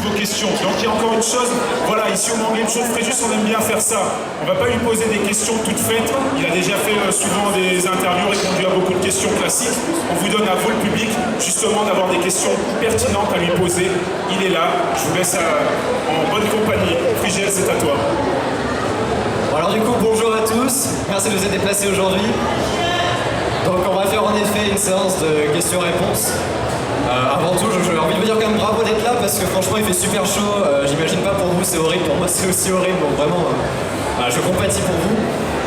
vos questions. Donc il y a encore une chose, voilà, ici au Mangame Show de Fréjus, on aime bien faire ça. On ne va pas lui poser des questions toutes faites. Il a déjà fait souvent des interviews, répondu à beaucoup de questions classiques. On vous donne à vous, le public, justement d'avoir des questions pertinentes à lui poser. Il est là, je vous laisse en bonne compagnie. Frigel, c'est à toi. Alors du coup, bonjour à tous, merci de vous être déplacés aujourd'hui. Donc on va faire en effet une séance de questions-réponses. Avant tout, j'ai envie de vous dire quand même bravo d'être là parce que franchement il fait super chaud. J'imagine pas pour vous c'est horrible, pour moi c'est aussi horrible, donc vraiment je compatis pour vous.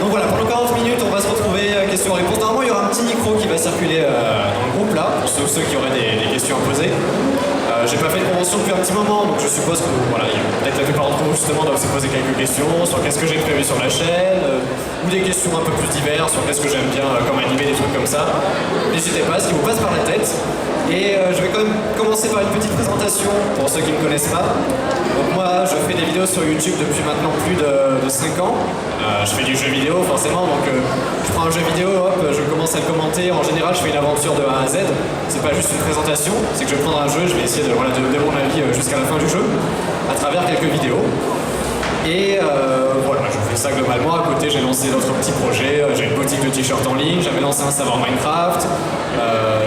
Donc voilà, pendant 40 minutes on va se retrouver questions-réponses. Normalement il y aura un petit micro qui va circuler dans le groupe là, pour ceux qui auraient des questions à poser. J'ai pas fait de convention depuis un petit moment, donc je suppose que voilà, peut-être la plupart d'entre vous justement doivent se poser quelques questions sur qu'est-ce que j'ai prévu sur la chaîne, ou des questions un peu plus diverses sur qu'est-ce que j'aime bien comme animer, des trucs comme ça. N'hésitez pas, ce qui vous passe par la tête. Et je vais quand même commencer par une petite présentation pour ceux qui ne me connaissent pas. Donc moi je fais des vidéos sur YouTube depuis maintenant plus de 5 ans. Je fais du jeu vidéo forcément, donc je prends un jeu vidéo, hop, je commence à le commenter. En général je fais une aventure de A à Z. C'est pas juste une présentation, c'est que je vais prendre un jeu, je vais essayer de donner mon avis jusqu'à la fin du jeu, à travers quelques vidéos. Et voilà, je fais ça globalement. À côté, j'ai lancé d'autres petits projets. J'ai une boutique de t-shirts en ligne, j'avais lancé un savoir Minecraft.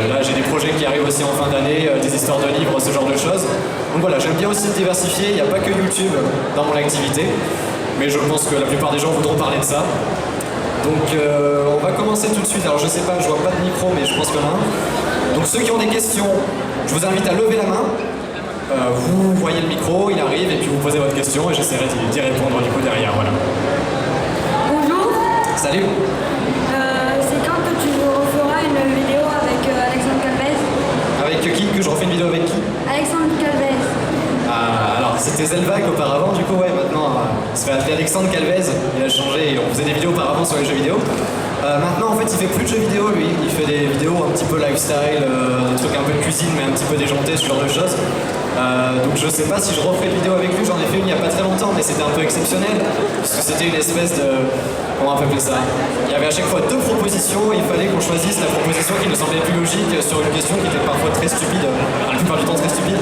Là, j'ai des projets qui arrivent aussi en fin d'année, des histoires de livres, ce genre de choses. Donc voilà, j'aime bien aussi me diversifier. Il n'y a pas que YouTube dans mon activité, mais je pense que la plupart des gens voudront parler de ça. Donc on va commencer tout de suite. Alors je sais pas, je vois pas de micro, mais je pense qu'il y en a un. Donc ceux qui ont des questions, je vous invite à lever la main. Vous voyez le micro, il arrive, et puis vous posez votre question et j'essaierai d'y répondre du coup derrière. Voilà. Bonjour. Salut. C'est quand que tu referas une vidéo avec Alexandre Calvez? Avec qui? Que je refais une vidéo avec qui? Alexandre Calvez. Alors c'était Zelvac auparavant, du coup ouais, maintenant il se fait appeler Alexandre Calvez, il a changé et on faisait des vidéos auparavant sur les jeux vidéo. Maintenant en fait il fait plus de jeux vidéo lui, il fait des vidéos un petit peu lifestyle, des trucs un peu de cuisine mais un petit peu déjantés, ce genre de choses. Donc je sais pas si je referai une vidéo avec lui, j'en ai fait une il y a pas très longtemps mais c'était un peu exceptionnel parce que c'était une espèce de... comment on peut appeler ça? Il y avait à chaque fois deux propositions et il fallait qu'on choisisse la proposition qui nous semblait plus logique sur une question qui était parfois très stupide, la plupart du temps très stupide.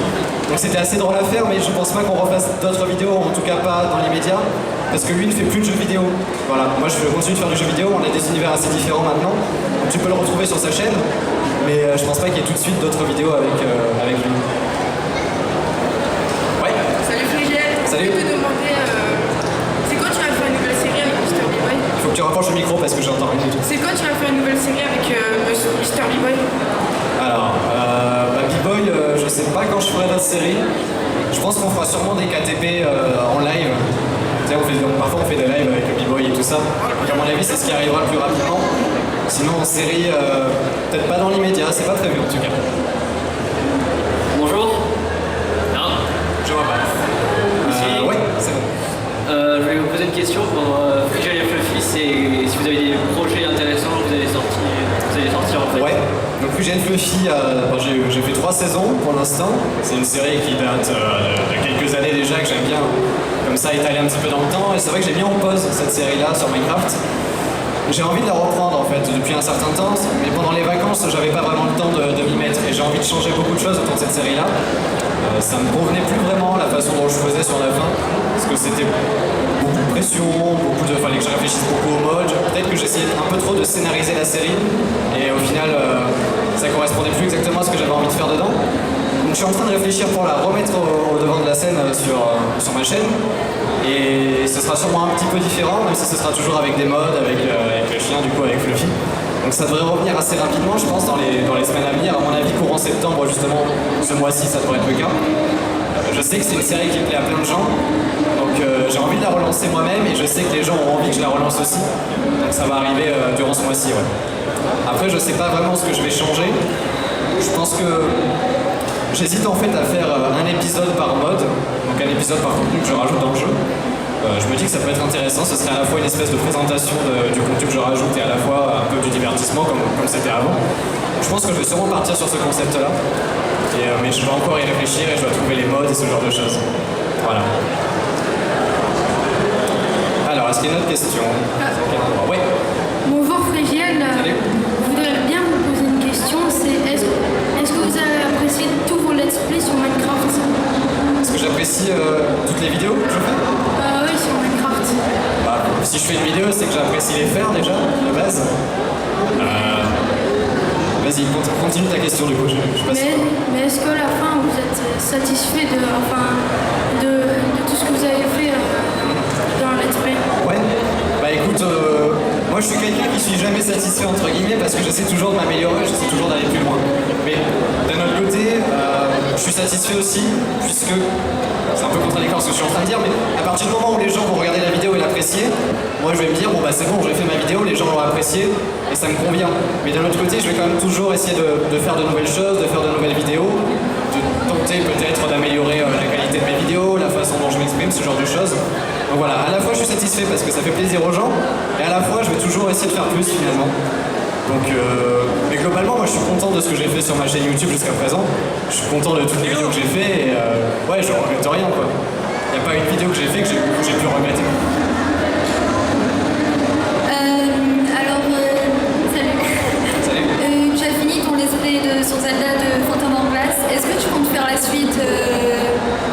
Donc c'était assez drôle à faire mais je pense pas qu'on refasse d'autres vidéos, en tout cas pas dans les médias. Parce que lui ne fait plus de jeux vidéo. Voilà, moi je continue de faire du jeu vidéo, on a des univers assez différents maintenant. Donc tu peux le retrouver sur sa chaîne, mais je pense pas qu'il y ait tout de suite d'autres vidéos avec lui. Ouais. Salut Frigel, Salut. Je vais te demander, c'est quand tu vas faire une nouvelle série avec Mr. B-Boy? Faut que tu rapproches le micro parce que j'entends rien du tout. C'est quand tu vas faire une nouvelle série avec Mr. B-Boy? Alors, B-Boy, je sais pas quand je ferai notre série. Je pense qu'on fera sûrement des KTP en live. Parfois on fait des lives avec le B-Boy et tout ça. Donc à mon avis c'est ce qui arrivera le plus rapidement. Sinon en série, peut-être pas dans l'immédiat, c'est pas prévu en tout cas. Bonjour. Non. Je vois pas. Ouais, c'est bon. Je vais vous poser une question pour Frigel et Fluffy, c'est si vous avez des projets intéressants que vous allez sortir en fait. Ouais, donc Frigel et Fluffy, j'ai fait 3 saisons pour l'instant. C'est une série qui date de quelques années déjà, que j'aime bien comme ça étaler un petit peu dans le temps. Et c'est vrai que j'ai mis en pause cette série-là sur Minecraft. J'ai envie de la reprendre en fait depuis un certain temps, mais pendant les vacances j'avais pas vraiment le temps de m'y mettre et j'ai envie de changer beaucoup de choses autour de cette série-là. Ça me convenait plus vraiment la façon dont je faisais sur la fin, parce que c'était beaucoup de pression, fallait que je réfléchisse beaucoup au mode. Peut-être que j'essayais un peu trop de scénariser la série et au final ça correspondait plus exactement à ce que j'avais envie de faire dedans. Donc je suis en train de réfléchir pour la remettre au devant de la scène sur ma chaîne. Et ce sera sûrement un petit peu différent, même si ce sera toujours avec des mods, avec le chien, du coup avec Fluffy. Donc ça devrait revenir assez rapidement, je pense, dans les semaines à venir. À mon avis, courant septembre, justement, ce mois-ci, ça devrait être le cas. Je sais que c'est une série qui plaît à plein de gens, donc j'ai envie de la relancer moi-même et je sais que les gens ont envie que je la relance aussi. Donc ça va arriver durant ce mois-ci, ouais. Après, je sais pas vraiment ce que je vais changer. Je pense que j'hésite en fait à faire un épisode par mode, donc un épisode par contenu que je rajoute dans le jeu. Je me dis que ça peut être intéressant, ce serait à la fois une espèce de présentation du contenu que je rajoute et à la fois un peu du divertissement comme c'était avant. Je pense que je vais sûrement partir sur ce concept-là, mais je dois encore y réfléchir et je dois trouver les modes et ce genre de choses. Voilà. Alors, est-ce qu'il y a une autre question? Oui. Bonjour Frigel. Salut. Je voudrais bien vous poser une question, c'est est-ce que vous avez apprécié tous vos let's play sur Minecraft? Ce que j'apprécie aussi toutes les vidéos que je fais? Oui, sur Minecraft. Bah, si je fais une vidéo, c'est que j'apprécie les faire déjà, de base. Vas-y, continue ta question du coup, je passe. Mais est-ce qu'à la fin, vous êtes satisfait de tout ce que vous avez fait dans Let's Play? Ouais, bah écoute, moi je suis quelqu'un qui suis jamais satisfait entre guillemets parce que j'essaie toujours de m'améliorer, j'essaie toujours d'aller plus loin. Mais d'un autre côté, je suis satisfait aussi puisque, c'est un peu contradictoire ce que je suis en train de dire, mais à partir du moment où les gens vont regarder la vidéo et l'apprécier, moi je vais me dire, bon bah c'est bon, j'ai fait ma vidéo, les gens l'ont apprécié et ça me convient. Mais d'un autre côté, je vais quand même toujours essayer de faire de nouvelles choses, de faire de nouvelles vidéos, de tenter peut-être d'améliorer la qualité de mes vidéos, la façon dont je m'exprime, ce genre de choses. Donc voilà, à la fois je suis satisfait parce que ça fait plaisir aux gens, et à la fois je vais toujours essayer de faire plus finalement. Donc, mais globalement, moi je suis content de ce que j'ai fait sur ma chaîne YouTube jusqu'à présent. Je suis content de toutes les vidéos que j'ai fait et ouais, je regrette rien quoi. Il n'y a pas une vidéo que j'ai fait que j'ai pu regretter. Salut. Salut. Tu as fini ton let's play sur Zelda de Phantom Hourglass. Est-ce que tu comptes faire la suite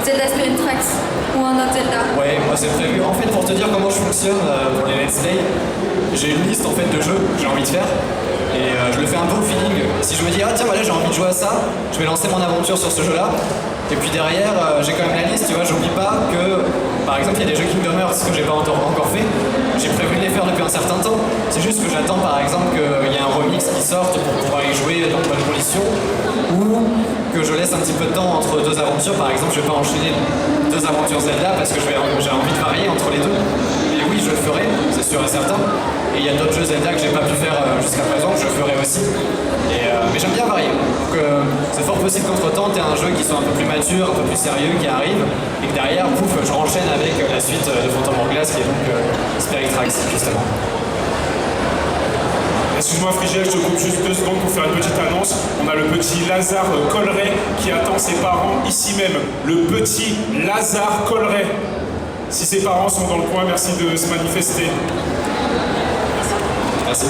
Zelda Spirit Tracks ou un autre Zelda? Ouais, moi c'est prévu. En fait, pour te dire comment je fonctionne pour les let's play, j'ai une liste en fait de jeux que j'ai envie de faire. Et je le fais un peu au feeling. Si je me dis, ah tiens, voilà, j'ai envie de jouer à ça, je vais lancer mon aventure sur ce jeu-là. Et puis derrière, j'ai quand même la liste, tu vois, j'oublie pas que, par exemple, il y a des jeux Kingdom Hearts que j'ai pas encore fait. J'ai prévu de les faire depuis un certain temps. C'est juste que j'attends, par exemple, qu'il y ait un remix qui sorte pour pouvoir y jouer dans de bonnes conditions. Ou que je laisse un petit peu de temps entre deux aventures. Par exemple, je vais pas enchaîner deux aventures Zelda parce que j'ai envie de varier entre les deux. Et oui, je le ferai, c'est sûr et certain. Et il y a d'autres jeux Zelda que j'ai pas pu faire jusqu'à présent, que je ferai aussi. Mais j'aime bien varier. Donc c'est fort possible qu'entre temps, tu aies un jeu qui soit un peu plus mature, un peu plus sérieux, qui arrive, et que derrière, pouf, je renchaîne avec la suite de Phantom Hourglass, qui est donc Spirit Tracks, justement. Excuse-moi Frigel, je te coupe juste 2 secondes pour faire une petite annonce. On a le petit Lazare Colleret qui attend ses parents ici même. Le petit Lazare Colleret. Si ses parents sont dans le coin, merci de se manifester. Merci.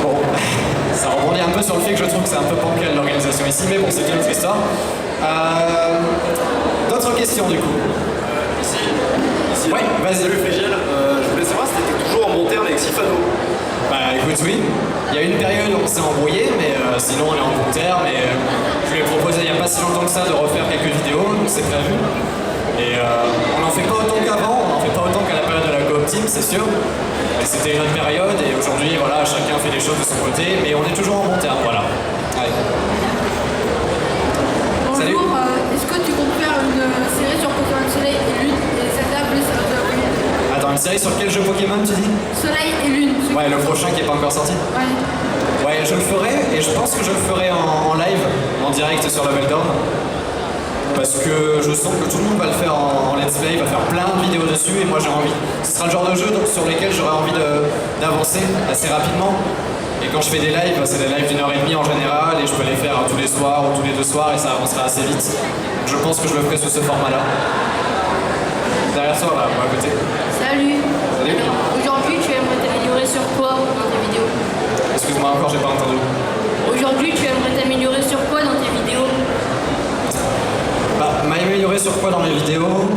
Bon, ça rebondit un peu sur le fait que je trouve que c'est un peu bancal l'organisation ici, mais bon, c'est une autre histoire. D'autres questions du coup? Ici. Ouais, vas-y. Salut Frigiel, je voulais savoir si t'étais toujours en bon terme avec Sifano. Bah écoute, oui. Il y a une période où on s'est embrouillé, mais sinon on est en bon terme. Et je lui ai proposé il n'y a pas si longtemps que ça de refaire quelques vidéos, donc c'est prévu. Et on n'en fait pas autant qu'avant, on n'en fait pas autant qu'à la période de la Coop Team, c'est sûr. Et c'était une autre période, et aujourd'hui, voilà, chacun fait les choses de son côté, mais on est toujours en bon terme, voilà. Allez. Salut. Bonjour, est-ce que tu comptes faire une série sur Pokémon Soleil et Lune et Zelda plus Attends, une série sur quel jeu Pokémon tu dis? Soleil et Lune. Ouais, le prochain qui est pas encore sorti. Ouais. Ouais, je le ferai, et je pense que je le ferai en live, en direct sur Level Down. Parce que je sens que tout le monde va le faire en let's play, va faire plein de vidéos dessus, et moi j'ai envie. Ce sera le genre de jeu donc, sur lesquels j'aurai envie d'avancer assez rapidement. Et quand je fais des lives, c'est des lives d'1h30 en général, et je peux les faire tous les soirs ou tous les 2 soirs, et ça avancera assez vite. Je pense que je le ferai sous ce format-là. Derrière toi, là, à côté. Salut. Salut. Aujourd'hui, tu aimerais t'améliorer sur quoi dans tes vidéos? Excuse-moi encore, j'ai pas entendu. Aujourd'hui, tu aimerais t'améliorer sur quoi dans tes vidéos? Bah, m'améliorer sur quoi dans mes vidéos?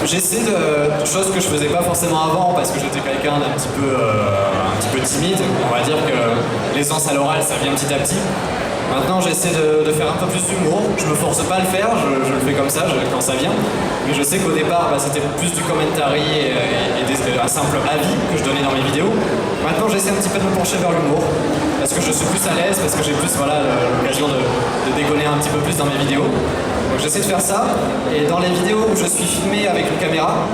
J'essaie de choses que je faisais pas forcément avant parce que j'étais quelqu'un d'un petit peu timide. On va dire que l'aisance à l'oral, ça vient petit à petit. Maintenant, j'essaie de faire un peu plus d'humour. Je me force pas à le faire, je le fais comme ça quand ça vient. Mais je sais qu'au départ, c'était plus du commentary et un simple avis que je donnais dans mes vidéos. Maintenant, j'essaie un petit peu de me pencher vers l'humour parce que je suis plus à l'aise, parce que j'ai plus l'occasion de déconner un petit peu plus dans mes vidéos. Donc j'essaie de faire ça. Et dans les vidéos où je suis filmé avec une caméra,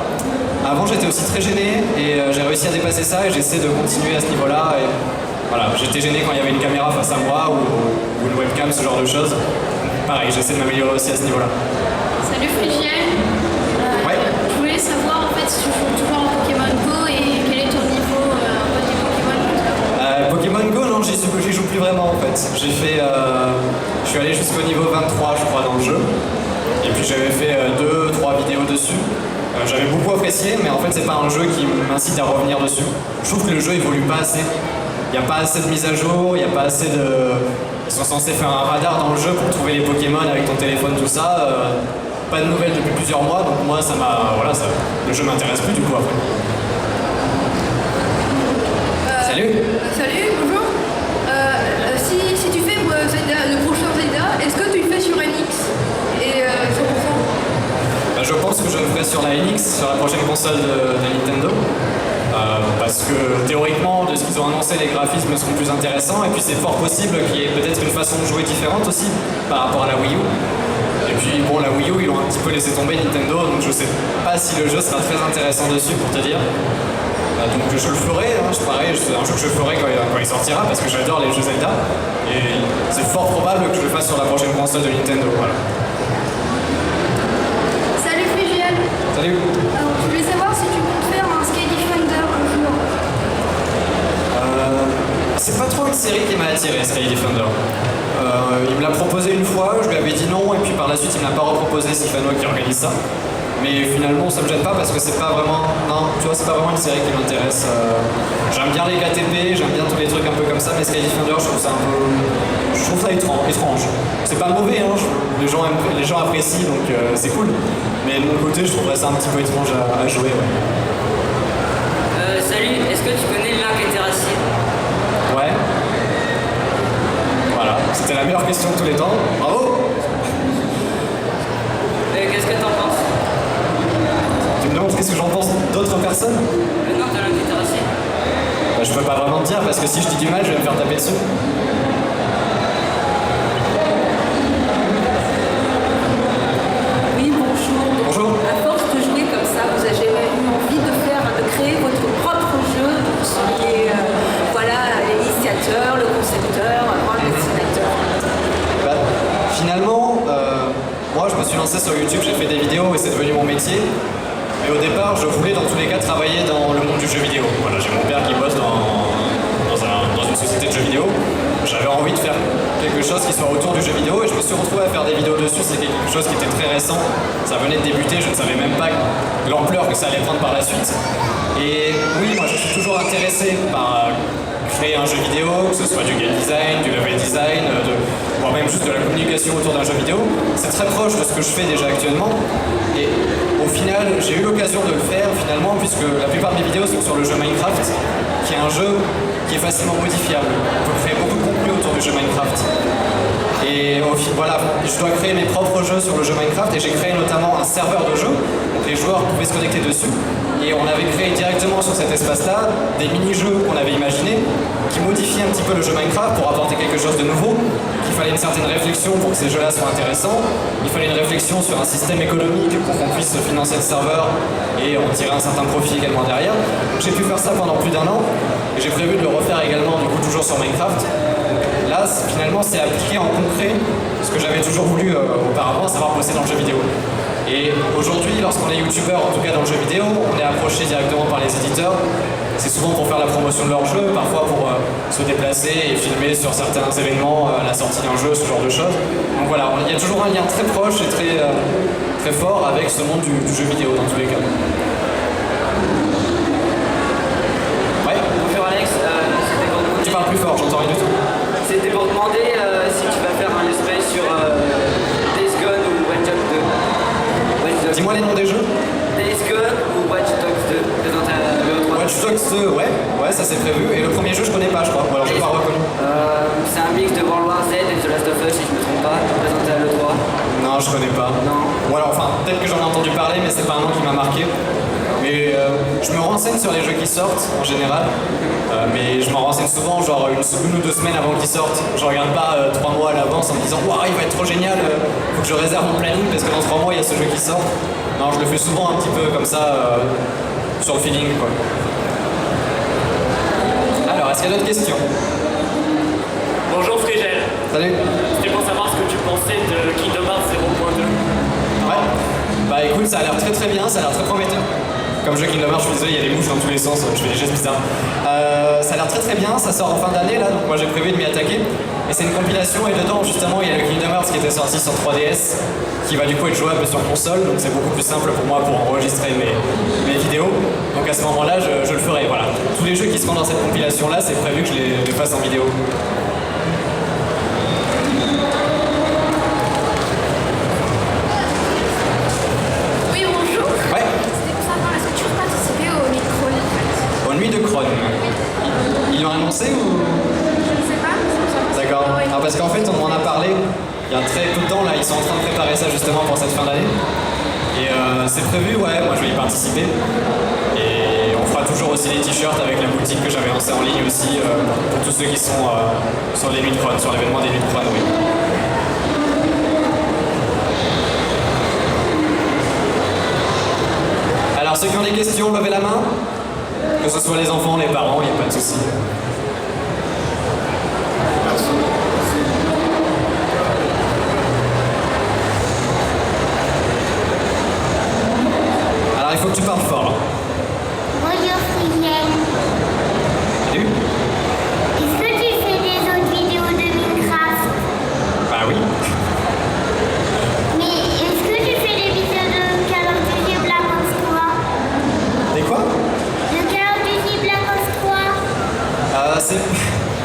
avant j'étais aussi très gêné et j'ai réussi à dépasser ça et j'essaie de continuer à ce niveau-là. Et voilà, j'étais gêné quand il y avait une caméra face à moi ou une webcam, ce genre de choses. Pareil, j'essaie de m'améliorer aussi à ce niveau-là. Salut Frigiel. Ouais. Je voulais savoir en fait si tu joues toujours en Pokémon Go et quel est ton niveau côté Pokémon. Pokémon Go, non, j'y joue plus vraiment en fait. Je suis allé jusqu'au niveau 23 je crois dans le jeu. Et puis j'avais fait 2-3 vidéos dessus. J'avais beaucoup apprécié, mais en fait c'est pas un jeu qui m'incite à revenir dessus. Je trouve que le jeu évolue pas assez. n'y a pas assez de mise à jour, il n'y a pas assez de... Ils sont censés faire un radar dans le jeu pour trouver les Pokémon avec ton téléphone, tout ça. Pas de nouvelles depuis plusieurs mois, donc moi ça m'a... Voilà, le jeu m'intéresse plus du coup après. Salut. Salut, bonjour. Si tu fais le prochain Zelda, est-ce que tu le fais sur NX et 100%? Je pense que je le ferai sur la NX, sur la prochaine console de Nintendo. Parce que théoriquement, de ce qu'ils ont annoncé, les graphismes seront plus intéressants. Et puis c'est fort possible qu'il y ait peut-être une façon de jouer différente aussi par rapport à la Wii U. Et puis bon, la Wii U, ils l'ont un petit peu laissé tomber Nintendo, donc je sais pas si le jeu sera très intéressant dessus pour te dire. Donc je le ferai, hein, pareil, c'est un jeu que je ferai quand il sortira parce que j'adore les jeux Zelda. Et c'est fort probable que je le fasse sur la prochaine console de Nintendo. Voilà. Salut Frigiel. Salut. Alors, je voulais savoir si tu comptes faire un Sky Defender un jour. C'est pas trop une série qui m'a attiré, Sky Defender. Il me l'a proposé une fois, je lui avais dit non, et puis par la suite il me l'a pas reproposé, Sifano qui organise ça. Mais finalement ça me gêne pas parce que c'est pas vraiment... Non, tu vois, c'est pas vraiment une série qui m'intéresse. J'aime bien les KTP, j'aime bien tous les trucs un peu comme ça, mais Sky Defender je trouve ça un peu... Je trouve ça étrange. C'est pas mauvais, hein, les gens apprécient, donc c'est cool. Mais de mon côté je trouverais ça un petit peu étrange à jouer. Ouais. Salut, est-ce que tu connais l'arc interactif? Ouais. Voilà, c'était la meilleure question de tous les temps. Bravo. Qu'est-ce que t'en penses? Tu me demandes qu'est-ce que j'en pense d'autres personnes? Non, de l'arc interactif. Bah, je peux pas vraiment te dire parce que si je dis du mal, je vais me faire taper dessus. Oui, bonjour. Bonjour. À force de jouer comme ça, vous avez jamais eu envie de créer votre propre jeu, vous seriez l'initiateur, le concepteur, le dessinateur. Bah, finalement, moi je me suis lancé sur YouTube, j'ai fait des vidéos et c'est devenu mon métier. Mais au départ, je voulais dans tous les cas travailler dans le monde du jeu vidéo. Voilà, j'ai mon père qui bosse dans une société de jeux vidéo. J'avais envie de faire quelque chose qui soit autour du jeu vidéo et je me suis retrouvé à faire des vidéos dessus. C'est quelque chose qui était très récent. Ça venait de débuter, je ne savais même pas l'ampleur que ça allait prendre par la suite. Et oui, moi je suis toujours intéressé par créer un jeu vidéo, que ce soit du game design, du level design, voire même juste de la communication autour d'un jeu vidéo. C'est très proche de ce que je fais déjà actuellement. Et au final, j'ai eu l'occasion de le faire finalement, puisque la plupart de mes vidéos sont sur le jeu Minecraft, qui est un jeu qui est facilement modifiable. On peut créer beaucoup de contenu autour du jeu Minecraft. Et voilà, je dois créer mes propres jeux sur le jeu Minecraft et j'ai créé notamment un serveur de jeu. Donc les joueurs pouvaient se connecter dessus. Et on avait créé directement sur cet espace-là des mini-jeux qu'on avait imaginés qui modifiaient un petit peu le jeu Minecraft pour apporter quelque chose de nouveau. Il fallait une certaine réflexion pour que ces jeux-là soient intéressants. Il fallait une réflexion sur un système économique pour qu'on puisse financer le serveur et en tirer un certain profit également derrière. J'ai pu faire ça pendant plus d'1 an et j'ai prévu de le refaire également du coup toujours sur Minecraft. Là, finalement, c'est appliqué en concret ce que j'avais toujours voulu auparavant, à savoir bosser dans le jeu vidéo. Et aujourd'hui, lorsqu'on est youtubeur, en tout cas dans le jeu vidéo, on est approché directement par les éditeurs. C'est souvent pour faire la promotion de leur jeu, parfois pour se déplacer et filmer sur certains événements, la sortie d'un jeu, ce genre de choses. Donc voilà, il y a toujours un lien très proche et très fort avec ce monde du jeu vidéo dans tous les cas. Ouais. Bonjour Alex, c'était pour Tu parles plus fort, j'entends rien du tout. C'était pour demander si tu vas faire un let's play sur Days Gone ou Watch Dogs 2. Dis-moi les noms des jeux. Days Gone ou Watch Dogs 2. Watch Dogs 2, ouais, ça c'est prévu. Et le premier jeu, je connais pas, je crois. Ou alors j'ai pas reconnu. C'est un mix de World War Z et The Last of Us, si je me trompe pas, présenté à l'E3. Non, je connais pas. Non. Ou alors, enfin, peut-être que j'en ai entendu parler, mais c'est pas un nom qui m'a marqué. Mais je me renseigne sur les jeux qui sortent en général. Mais je m'en renseigne souvent, genre une ou 2 semaines avant qu'ils sortent. Je regarde pas 3 mois à l'avance en me disant waouh, il va être trop génial, faut que je réserve mon planning parce que dans 3 mois il y a ce jeu qui sort. Non, je le fais souvent un petit peu comme ça, sur le feeling quoi. Alors, est-ce qu'il y a d'autres questions? Bonjour Frigel. Salut. C'était pour savoir ce que tu pensais de Kingdom Hearts 0.2. Ouais. Bah écoute, ça a l'air très bien, ça a l'air très prometteur. Comme jeu Kingdom Hearts, je suis désolé, il y a des mouches dans tous les sens, je fais des gestes bizarres. Ça a l'air très bien, ça sort en fin d'année là, donc moi j'ai prévu de m'y attaquer. Et c'est une compilation, et dedans justement il y a le Kingdom Hearts qui était sorti sur 3DS, qui va du coup être jouable sur console, donc c'est beaucoup plus simple pour moi pour enregistrer mes vidéos. Donc à ce moment-là, je le ferai. Voilà. Tous les jeux qui seront dans cette compilation-là, c'est prévu que je les fasse en vidéo. Oui, bonjour. Ouais, C'était pour savoir, est-ce que tu veux participer au micro en fait? aux nuits de Cron. Ils l'ont annoncé ou... Je ne sais pas, c'est pour savoir si D'accord. oui. Alors parce qu'en fait on m'en a parlé il y a très peu de temps, là ils sont en train de préparer ça justement pour cette fin d'année. Et c'est prévu, ouais, moi je vais y participer. Et on fera toujours aussi les t-shirts avec la boutique que j'avais lancée en ligne aussi pour tous ceux qui sont sur les nuits de Cron, sur l'événement des nuits de Cron, oui. Alors ceux qui ont des questions, levez la main. Que ce soit les enfants, les parents, il n'y a pas de souci. Alors il faut que tu parles fort. Bonjour Frigiel. Salut. Est-ce que tu fais des autres vidéos de Minecraft? Bah oui. Mais est-ce que tu fais des vidéos de Call of Duty Black Ops 3? Et quoi? De Call of Duty Black Ops 3?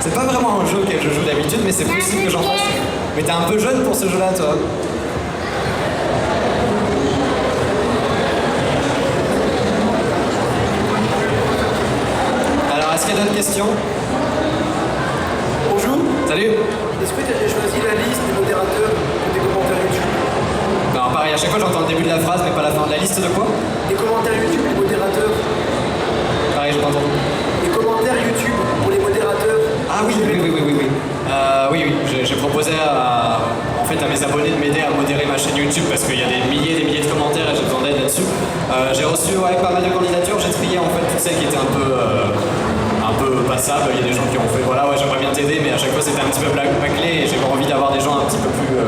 C'est pas vraiment un jeu auquel je joue d'habitude, mais c'est possible que j'en fasse. Mais t'es un peu jeune pour ce jeu-là, toi. Alors, est-ce qu'il y a d'autres questions? Bonjour. Salut. Est-ce que tu as choisi la liste des modérateurs des commentaires YouTube? Non, pareil, à chaque fois j'entends le début de la phrase, mais pas la fin. La liste de quoi? Les commentaires YouTube, les modérateurs. Pareil, j'ai pas entendu. Les commentaires YouTube pour les modérateurs. Ah oui, oui, j'ai proposé en fait, à mes abonnés de m'aider à modérer ma chaîne YouTube parce qu'il y a des milliers de commentaires et j'ai besoin d'aide là-dessus. J'ai reçu pas mal de candidatures, j'ai trié en fait toutes celles qui étaient un peu passables. Il y a des gens qui ont fait voilà, ouais, j'aimerais bien t'aider, mais à chaque fois c'était un petit peu bâclé et j'ai envie d'avoir des gens un petit peu plus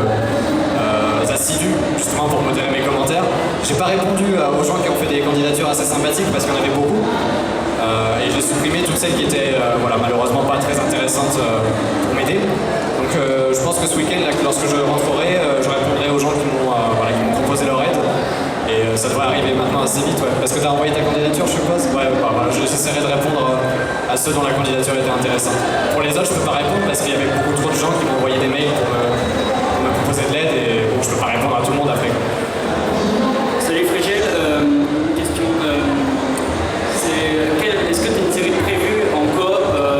assidus justement pour modérer mes commentaires. J'ai pas répondu aux gens qui ont fait des candidatures assez sympathiques parce qu'il y en avait beaucoup. Et j'ai supprimé toutes celles qui étaient voilà, malheureusement pas très intéressantes pour m'aider. Donc je pense que ce week-end, lorsque je rentrerai, je répondrai aux gens qui m'ont proposé leur aide. Et ça devrait arriver maintenant assez vite, ouais. Parce que tu as envoyé ta candidature, je suppose. Ouais, voilà, j'essaierai de répondre à ceux dont la candidature était intéressante. Pour les autres, je peux pas répondre parce qu'il y avait beaucoup trop de gens qui m'ont envoyé des mails pour me proposer de l'aide et bon, je peux pas répondre à tout le monde après. Salut Frigiel, question. Est-ce que tu as une série prévue en coop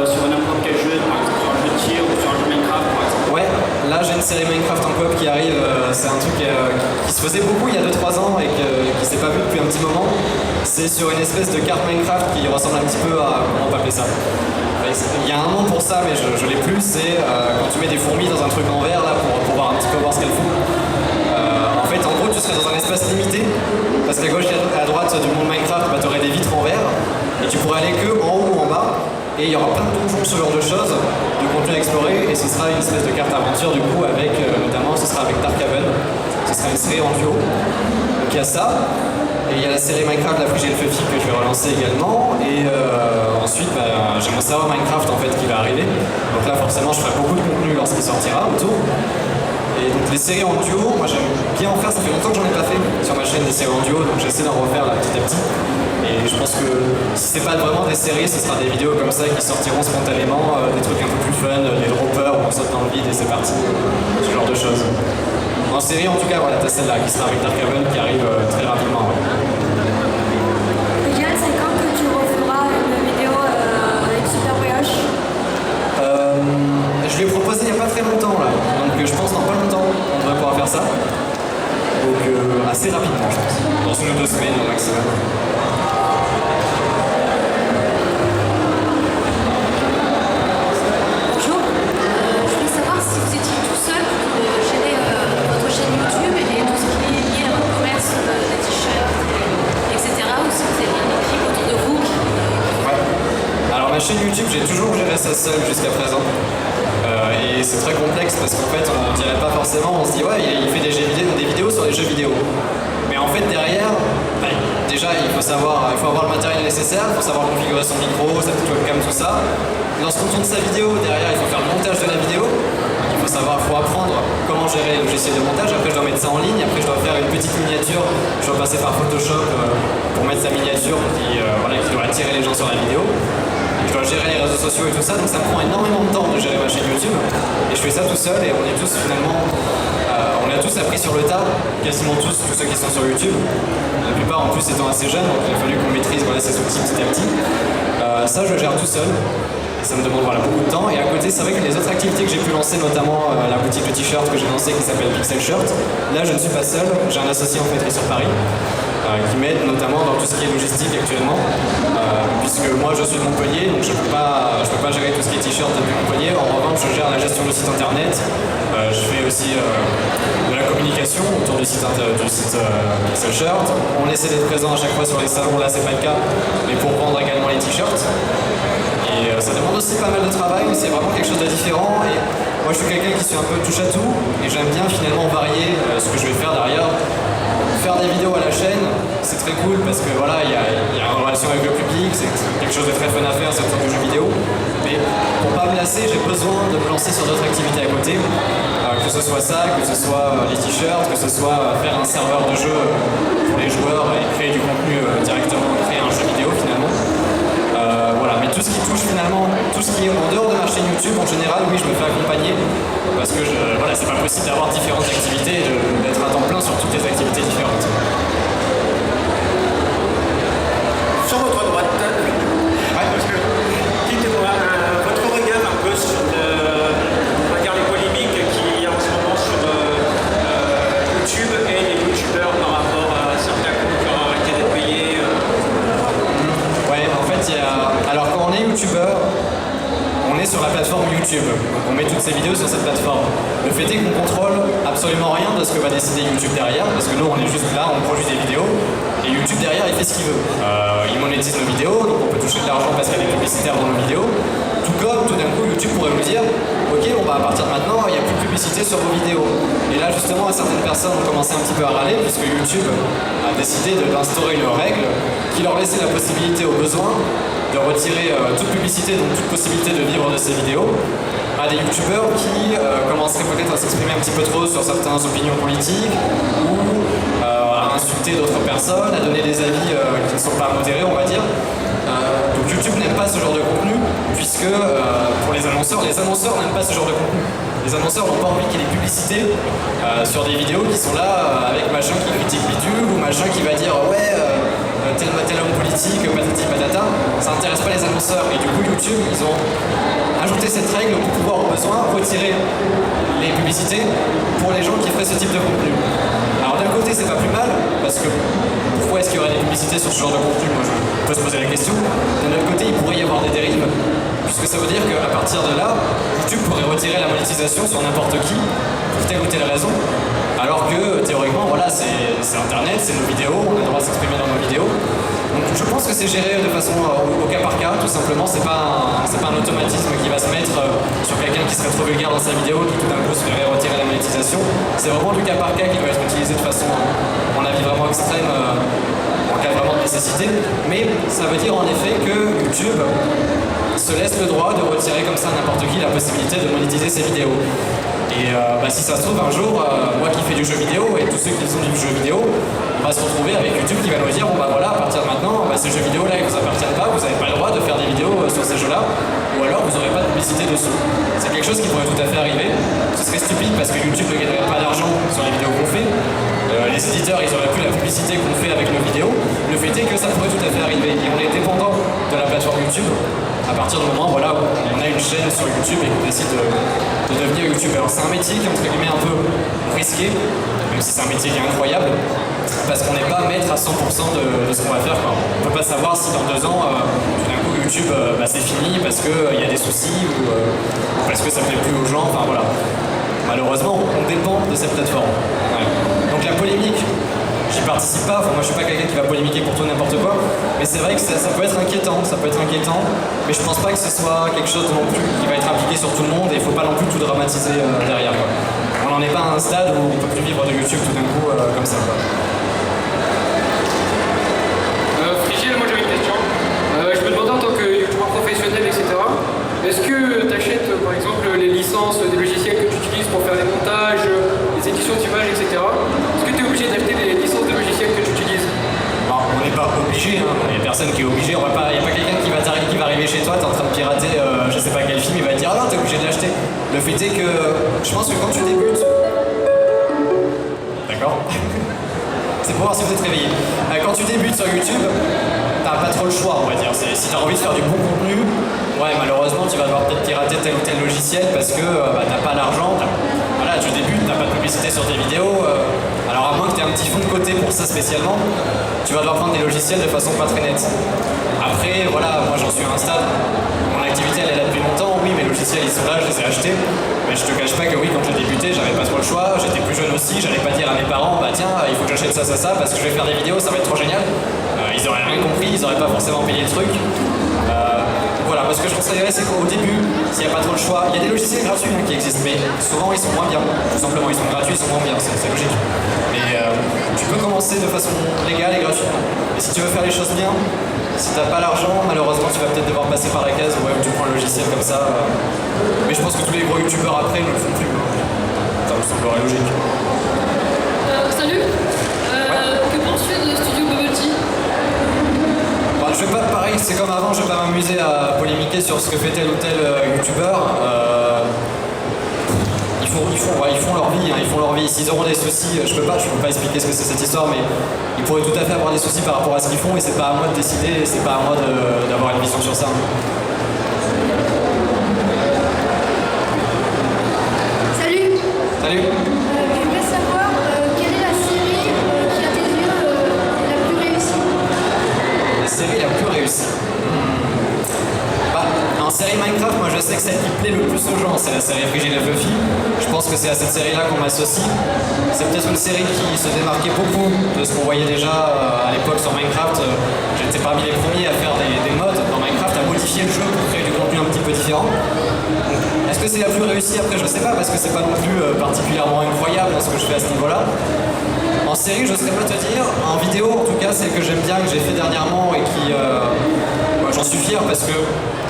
sur n'importe quel jeu, par exemple sur un jeu de tir ou sur un jeu Minecraft par exemple? Ouais, là j'ai une série Minecraft en coop qui arrive, c'est un truc qui se faisait beaucoup il y a 2-3 ans et qui s'est pas vu depuis un petit moment. C'est sur une espèce de carte Minecraft qui ressemble un petit peu à, comment on peut appeler ça? Il y a un nom pour ça mais je l'ai plus, c'est quand tu mets des fourmis dans un truc en verre là pour pouvoir un petit peu voir ce qu'elles font. En fait en gros tu serais dans un espace limité parce qu'à gauche et à droite du monde Minecraft tu aurais des vitres en verre et tu pourrais aller que en haut ou en bas. Et il y aura plein de donjons, ce genre de choses, de contenu à explorer, et ce sera une espèce de carte aventure du coup avec, notamment ce sera avec Darkhaven, ce sera une série en duo. Donc il y a ça, et il y a la série Minecraft, la Frigiel Fuffy que je vais relancer également, et ensuite j'aimerais savoir Minecraft en fait qui va arriver. Donc là forcément je ferai beaucoup de contenu lorsqu'il sortira autour. Et donc les séries en duo, moi j'aime bien en faire, ça fait longtemps que j'en ai pas fait sur ma chaîne des séries en duo, donc j'essaie d'en refaire là petit à petit. Et je pense que si c'est pas vraiment des séries, ce sera des vidéos comme ça qui sortiront spontanément, des trucs un peu plus fun, des droppers où on saute dans le vide et c'est parti, ce genre de choses. En série en tout cas, voilà, t'as celle-là qui sera avec Darkhaven qui arrive très rapidement. Ouais. Frigiel, c'est quand que tu referas une vidéo avec Super VH? Je lui ai proposé il n'y a pas très longtemps là, donc je pense dans pas longtemps on devrait pouvoir faire ça. Donc assez rapidement je pense, dans 1 ou 2 semaines au maximum. Bonjour, je voulais savoir si vous étiez tout seul pour gérer votre chaîne YouTube et tout ce qui est lié à votre commerce, des t-shirts, etc. Ou si vous avez une équipe autour de vous qui... Ouais. Alors ma chaîne YouTube, j'ai toujours géré ça seul jusqu'à présent. Et c'est très complexe parce qu'en fait on dirait pas forcément, on se dit ouais il fait des vidéos sur les jeux vidéo. Mais en fait derrière, déjà il faut avoir le matériel nécessaire, il faut savoir configurer son micro, sa petite webcam, tout ça. Lorsqu'on tourne sa vidéo, derrière il faut faire le montage de la vidéo. gérer le logiciel de montage, après je dois mettre ça en ligne, après je dois faire une petite miniature, je dois passer par Photoshop pour mettre sa miniature qui doit attirer les gens sur la vidéo. Je dois gérer les réseaux sociaux et tout ça, donc ça me prend énormément de temps de gérer ma chaîne YouTube. Et je fais ça tout seul et on est tous finalement, on a tous appris sur le tas, quasiment tous ceux qui sont sur YouTube. La plupart en plus étant assez jeunes, donc il a fallu qu'on maîtrise ces outils petit à petit. Ça je gère tout seul. Ça me demande beaucoup de temps. Et à côté, c'est vrai que les autres activités que j'ai pu lancer, notamment la boutique de t-shirts que j'ai lancée qui s'appelle Pixel Shirt, là je ne suis pas seul, j'ai un associé en fait sur Paris qui m'aide notamment dans tout ce qui est logistique actuellement, puisque moi je suis de Montpellier, donc je peux pas gérer tout ce qui est t-shirt depuis Montpellier. En revanche, je gère la gestion du site internet, je fais aussi de la communication autour du site Pixel Shirt. On essaie d'être présent à chaque fois sur les salons, là c'est pas le cas, mais pour vendre également les t-shirts. Et ça demande aussi pas mal de travail, mais c'est vraiment quelque chose de différent. Et moi je suis quelqu'un qui suis un peu touche à tout, et j'aime bien finalement varier ce que je vais faire derrière. Faire des vidéos à la chaîne, c'est très cool parce que voilà, il y a une relation avec le public, c'est quelque chose de très fun à faire, c'est un truc de jeu vidéo. Mais pour pas me lasser, j'ai besoin de me lancer sur d'autres activités à côté. Que ce soit ça, que ce soit les t-shirts, que ce soit faire un serveur de jeu pour les joueurs et créer du contenu directement, créer un jeu vidéo finalement. Voilà, mais tout ce qui touche finalement, tout ce qui est en dehors de ma chaîne YouTube en général, oui, je me fais accompagner parce que voilà, c'est pas possible d'avoir différentes activités et d'être à temps plein sur toutes les activités différentes. Sur votre droite, parce que dites-moi votre regard un peu sur on va dire les polémiques qu'il y a en ce moment sur YouTube et les youtubeurs par rapport à certains comptes qui ont arrêté d'être payés. Ouais, en fait, alors quand on est youtubeur, on est sur la plateforme YouTube. Donc on met toutes ces vidéos sur cette plateforme. Le fait est qu'on contrôle absolument rien de ce que va décider YouTube derrière, parce que nous on est juste là, on produit des vidéos, et YouTube derrière il fait ce qu'il veut. Il monétise nos vidéos, donc on peut toucher de l'argent parce qu'il y a des publicitaires dans nos vidéos. Tout comme tout d'un coup YouTube pourrait nous dire ok, bon bah à partir de maintenant il n'y a plus de publicité sur vos vidéos. Et là justement certaines personnes ont commencé un petit peu à râler puisque YouTube a décidé d'instaurer une règle qui leur laissait la possibilité au besoin de retirer toute publicité, donc toute possibilité de vivre de ces vidéos à des youtubeurs qui commenceraient peut-être à s'exprimer un petit peu trop sur certaines opinions politiques ou à insulter d'autres personnes, à donner des avis qui ne sont pas modérés on va dire. Donc YouTube n'aime pas ce genre de contenu puisque pour les annonceurs n'aiment pas ce genre de contenu. Les annonceurs n'ont pas envie qu'il y ait des publicités sur des vidéos qui sont là avec machin qui critique bidule ou machin qui va dire ouais tel homme politique, patati patata, ça n'intéresse pas les annonceurs. Et du coup YouTube ils ont ajouté cette règle pour pouvoir au besoin retirer les publicités pour les gens qui feraient ce type de contenu. Alors d'un côté c'est pas plus mal parce que pourquoi est-ce qu'il y aurait des publicités sur ce genre de contenu? Moi je peux se poser la question. D'un autre côté il pourrait y avoir des dérives puisque ça veut dire qu'à partir de là YouTube pourrait retirer la monétisation sur n'importe qui pour telle ou telle raison. Alors que théoriquement voilà c'est internet, c'est nos vidéos, on a le droit de s'exprimer dans nos vidéos. Donc je pense que c'est géré de façon au cas par cas, tout simplement, c'est pas un automatisme qui va se mettre sur quelqu'un qui serait trop vulgaire dans sa vidéo, qui tout d'un coup se ferait retirer la monétisation. C'est vraiment du cas par cas qui doit être utilisé de façon, à mon avis, vraiment extrême, en cas vraiment de nécessité. Mais ça veut dire en effet que YouTube se laisse le droit de retirer comme ça à n'importe qui la possibilité de monétiser ses vidéos. Et si ça se trouve un jour, moi qui fais du jeu vidéo et tous ceux qui font du jeu vidéo, on va se retrouver avec YouTube qui va nous dire bon bah voilà, à partir de maintenant, ces jeux vidéo là ils vous appartiennent pas, vous n'avez pas le droit de faire des vidéos sur ces jeux là, ou alors vous n'aurez pas de publicité dessous. C'est quelque chose qui pourrait tout à fait arriver. Ce serait stupide parce que YouTube ne gagnerait pas d'argent sur les vidéos qu'on fait. Les éditeurs ils auraient plus la publicité qu'on fait avec nos vidéos. Le fait est que ça pourrait tout à fait arriver et on est dépendant de la plateforme YouTube à partir du moment voilà, où on a une chaîne sur YouTube et qu'on décide de devenir youtubeur. C'est un métier qui est entre guillemets un peu risqué, même si c'est un métier qui est incroyable, parce qu'on n'est pas maître à 100% de ce qu'on va faire. On ne peut pas savoir si dans 2 ans, tout d'un coup YouTube c'est fini parce qu'il y a des soucis ou parce que ça ne plaît plus aux gens, enfin voilà. Malheureusement on dépend de cette plateforme. Ouais. Donc la polémique, j'y participe pas, moi je suis pas quelqu'un qui va polémiquer pour tout n'importe quoi, mais c'est vrai que ça peut être inquiétant, mais je pense pas que ce soit quelque chose non plus qui va être appliqué sur tout le monde et il faut pas non plus tout dramatiser derrière quoi. On n'en est pas à un stade où on peut plus vivre de YouTube tout d'un coup comme ça quoi. Frigiel, moi j'avais une question. Je me demandais en tant que youtubeur professionnel, etc. Est-ce que tu achètes par exemple les licences des logiciels que tu utilises pour faire des montages personne qui est obligée. Il n'y a pas quelqu'un qui va arriver chez toi, t'es en train de pirater je sais pas quel film, il va te dire ah non, t'es obligé de l'acheter. Le fait est que je pense que quand tu débutes. D'accord. C'est pour voir si vous êtes réveillé. Quand tu débutes sur YouTube, t'as pas trop le choix, on va dire. Si t'as envie de faire du bon contenu, ouais, malheureusement, tu vas devoir peut-être pirater tel ou tel logiciel parce que t'as pas l'argent. Voilà, tu débutes, t'as pas de publicité sur tes vidéos. Alors à moins que t'aies un petit fond de côté pour ça spécialement, tu vas devoir prendre des logiciels de façon pas très nette. Après, voilà, moi j'en suis à un stade. Mon activité elle est là depuis longtemps. Oui, mes logiciels ils sont là, je les ai achetés. Mais je te cache pas que oui, quand j'ai débuté, j'avais pas trop le choix. J'étais plus jeune aussi, j'allais pas dire à mes parents, bah tiens, il faut que j'achète ça, parce que je vais faire des vidéos, ça va être trop génial. Ils auraient rien compris, ils auraient pas forcément payé le truc. Voilà, parce que je conseillerais, c'est qu'au début, s'il n'y a pas trop le choix, il y a des logiciels gratuits qui existent, mais souvent ils sont moins bien. Tout simplement, ils sont gratuits, ils sont moins bien, c'est logique. Mais tu peux commencer de façon légale et gratuite. Et si tu veux faire les choses bien, si t'as pas l'argent, malheureusement, tu vas peut-être devoir passer par la case où tu prends le logiciel comme ça. Mais je pense que tous les gros youtubeurs après ne le font plus. Ça me semblerait logique. Salut. Que penses-tu de Studio Bubble Tea? Je vais pas, pareil, c'est comme avant, je vais pas m'amuser à polémiquer sur ce que fait tel ou tel youtubeur. Ils font leur vie, ils font leur vie. S'ils auront des soucis, je peux pas expliquer ce que c'est cette histoire, mais ils pourraient tout à fait avoir des soucis par rapport à ce qu'ils font et c'est pas à moi de décider, c'est pas à moi d'avoir une vision sur ça. Salut. Salut. Je voulais savoir quelle est la série qui, à tes yeux, est la plus réussie? La série la plus réussie. En série Minecraft, moi je sais que celle qui plaît le plus aux gens, c'est la série Frigile et Fluffy. Je pense que c'est à cette série-là qu'on m'associe. C'est peut-être une série qui se démarquait beaucoup de ce qu'on voyait déjà à l'époque sur Minecraft. J'étais parmi les premiers à faire des mods dans Minecraft, à modifier le jeu pour créer du contenu un petit peu différent. Est-ce que c'est la plus réussie? Après, je sais pas, parce que c'est pas non plus particulièrement incroyable ce que je fais à ce niveau-là. En série, je ne saurais pas te dire. En vidéo, en tout cas, celle que j'aime bien, que j'ai fait dernièrement et qui... j'en suis fier parce que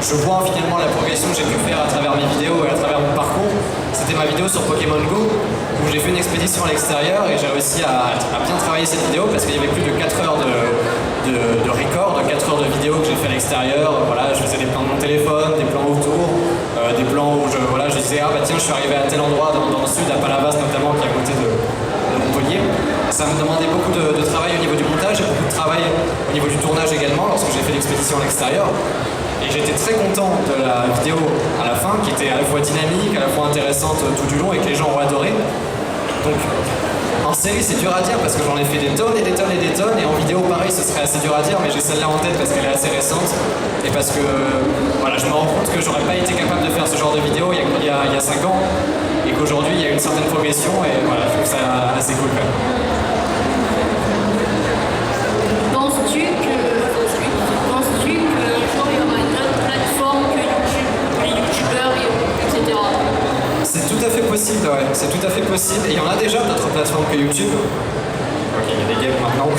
je vois finalement la progression que j'ai pu faire à travers mes vidéos et à travers mon parcours. C'était ma vidéo sur Pokémon Go où j'ai fait une expédition à l'extérieur et j'ai réussi à bien travailler cette vidéo parce qu'il y avait plus de 4 heures de record, de 4 heures de vidéo que j'ai fait à l'extérieur. Voilà, je faisais des plans de mon téléphone, des plans autour, des plans où je disais ah bah tiens je suis arrivé à tel endroit dans le sud, à Palavas notamment qui est à côté de Montpellier. Ça me demandait beaucoup de travail au niveau du montage et beaucoup de travail au niveau du tournage également lorsque j'ai fait l'expédition à l'extérieur. Et j'étais très content de la vidéo à la fin qui était à la fois dynamique, à la fois intéressante tout du long et que les gens ont adoré. Donc en série c'est dur à dire parce que j'en ai fait des tonnes et des tonnes et des tonnes et en vidéo pareil ce serait assez dur à dire mais j'ai celle-là en tête parce qu'elle est assez récente et parce que voilà, je me rends compte que j'aurais pas été capable de faire ce genre de vidéo il y a 5 ans et qu'aujourd'hui il y a une certaine progression et voilà, je trouve ça assez cool quand même. Penses-tu qu'un jour il y aura une autre plateforme que YouTube, les youtubeurs, etc. C'est tout à fait possible, ouais, c'est tout à fait possible. Et il y en a déjà d'autres plateformes que YouTube. Ok, il y a des games maintenant.